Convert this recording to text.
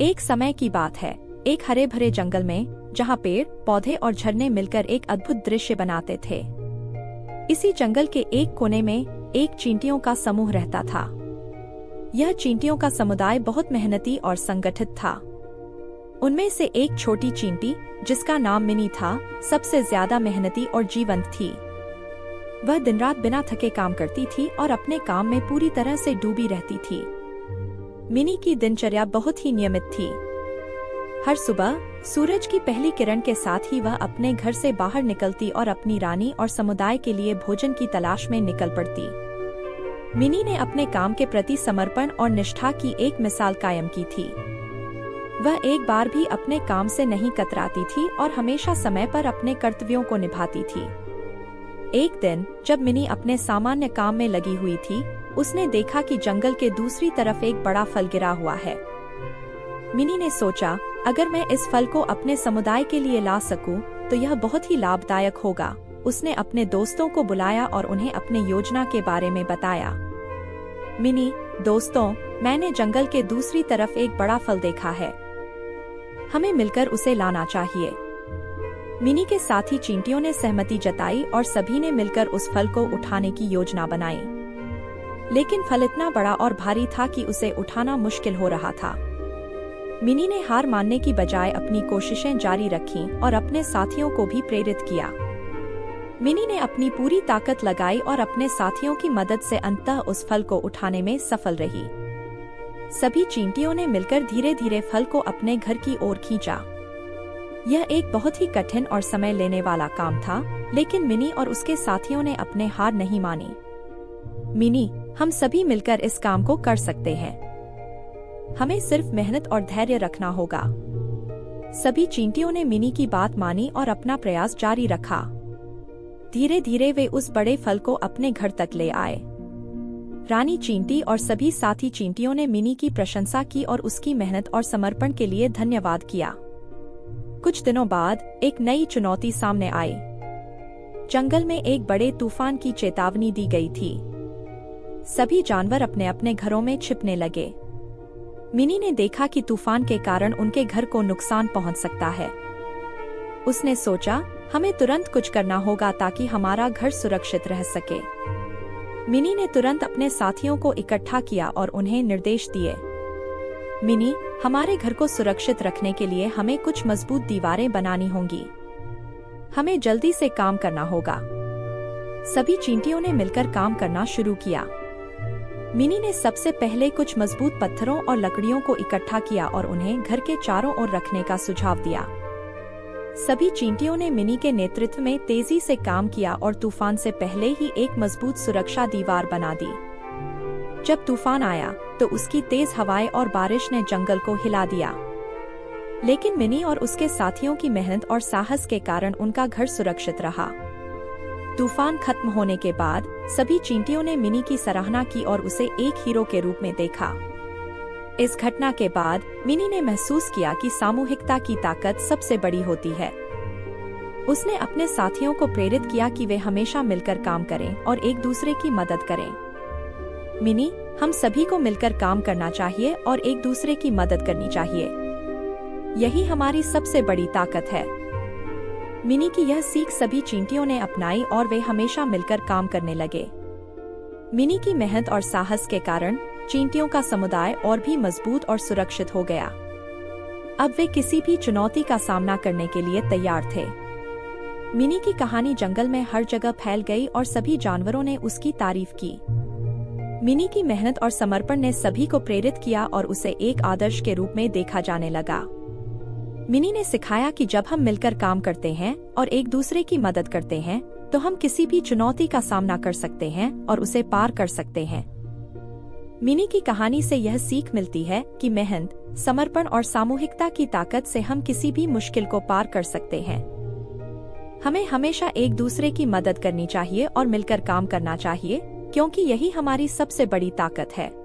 एक समय की बात है, एक हरे भरे जंगल में, जहाँ पेड़, पौधे और झरने मिलकर एक अद्भुत दृश्य बनाते थे। इसी जंगल के एक कोने में एक चींटियों का समूह रहता था। यह चींटियों का समुदाय बहुत मेहनती और संगठित था। उनमें से एक छोटी चींटी, जिसका नाम मिनी था, सबसे ज्यादा मेहनती और जीवंत थी। वह दिन रात बिना थके काम करती थी और अपने काम में पूरी तरह से डूबी रहती थी। मिनी की दिनचर्या बहुत ही नियमित थी। हर सुबह सूरज की पहली किरण के साथ ही वह अपने घर से बाहर निकलती और अपनी रानी और समुदाय के लिए भोजन की तलाश में निकल पड़ती। मिनी ने अपने काम के प्रति समर्पण और निष्ठा की एक मिसाल कायम की थी। वह एक बार भी अपने काम से नहीं कतराती थी और हमेशा समय पर अपने कर्तव्यों को निभाती थी। एक दिन जब मिनी अपने सामान्य काम में लगी हुई थी, उसने देखा कि जंगल के दूसरी तरफ एक बड़ा फल गिरा हुआ है। मिनी ने सोचा, अगर मैं इस फल को अपने समुदाय के लिए ला सकूं, तो यह बहुत ही लाभदायक होगा। उसने अपने दोस्तों को बुलाया और उन्हें अपनी योजना के बारे में बताया। मिनी, दोस्तों, मैंने जंगल के दूसरी तरफ एक बड़ा फल देखा है। हमें मिलकर उसे लाना चाहिए। मिनी के साथी चींटियों ने सहमति जताई और सभी ने मिलकर उस फल को उठाने की योजना बनाई। लेकिन फल इतना बड़ा और भारी था कि उसे उठाना मुश्किल हो रहा था। मिनी ने हार मानने की बजाय अपनी कोशिशें जारी रखीं और अपने साथियों को भी प्रेरित किया। मिनी ने अपनी पूरी ताकत लगाई और अपने साथियों की मदद से अंततः उस फल को उठाने में सफल रही। सभी चींटियों ने मिलकर धीरे धीरे फल को अपने घर की ओर खींचा। यह एक बहुत ही कठिन और समय लेने वाला काम था, लेकिन मिनी और उसके साथियों ने अपने हार नहीं मानी। मिनी, हम सभी मिलकर इस काम को कर सकते हैं। हमें सिर्फ मेहनत और धैर्य रखना होगा। सभी चींटियों ने मिनी की बात मानी और अपना प्रयास जारी रखा। धीरे धीरे वे उस बड़े फल को अपने घर तक ले आए। रानी चींटी और सभी साथी चींटियों ने मिनी की प्रशंसा की और उसकी मेहनत और समर्पण के लिए धन्यवाद किया। कुछ दिनों बाद एक नई चुनौती सामने आई। जंगल में एक बड़े तूफान की चेतावनी दी गई थी। सभी जानवर अपने अपने घरों में छिपने लगे। मिनी ने देखा कि तूफान के कारण उनके घर को नुकसान पहुंच सकता है। उसने सोचा, हमें तुरंत कुछ करना होगा ताकि हमारा घर सुरक्षित रह सके। मिनी ने तुरंत अपने साथियों को इकट्ठा किया और उन्हें निर्देश दिए। मिनी, हमारे घर को सुरक्षित रखने के लिए हमें कुछ मजबूत दीवारें बनानी होंगी। हमें जल्दी से काम करना होगा। सभी चींटियों ने मिलकर काम करना शुरू किया। मिनी ने सबसे पहले कुछ मजबूत पत्थरों और लकड़ियों को इकट्ठा किया और उन्हें घर के चारों ओर रखने का सुझाव दिया। सभी चींटियों ने मिनी के नेतृत्व में तेजी से काम किया और तूफान से पहले ही एक मजबूत सुरक्षा दीवार बना दी। जब तूफान आया तो उसकी तेज हवाएं और बारिश ने जंगल को हिला दिया। लेकिन मिनी और उसके साथियों की मेहनत और साहस के कारण उनका घर सुरक्षित रहा। तूफान खत्म होने के बाद सभी चींटियों ने मिनी की सराहना की और उसे एक हीरो के रूप में देखा। इस घटना के बाद मिनी ने महसूस किया कि सामूहिकता की ताकत सबसे बड़ी होती है। उसने अपने साथियों को प्रेरित किया कि वे हमेशा मिलकर काम करें और एक दूसरे की मदद करें। मिनी, हम सभी को मिलकर काम करना चाहिए और एक दूसरे की मदद करनी चाहिए। यही हमारी सबसे बड़ी ताकत है। मिनी की यह सीख सभी चींटियों ने अपनाई और वे हमेशा मिलकर काम करने लगे। मिनी की मेहनत और साहस के कारण चींटियों का समुदाय और भी मजबूत और सुरक्षित हो गया। अब वे किसी भी चुनौती का सामना करने के लिए तैयार थे। मिनी की कहानी जंगल में हर जगह फैल गई और सभी जानवरों ने उसकी तारीफ की। मिनी की मेहनत और समर्पण ने सभी को प्रेरित किया और उसे एक आदर्श के रूप में देखा जाने लगा। मिनी ने सिखाया कि जब हम मिलकर काम करते हैं और एक दूसरे की मदद करते हैं, तो हम किसी भी चुनौती का सामना कर सकते हैं और उसे पार कर सकते हैं। मिनी की कहानी से यह सीख मिलती है कि मेहनत, समर्पण और सामूहिकता की ताकत से हम किसी भी मुश्किल को पार कर सकते हैं। हमें हमेशा एक दूसरे की मदद करनी चाहिए और मिलकर काम करना चाहिए, क्योंकि यही हमारी सबसे बड़ी ताकत है।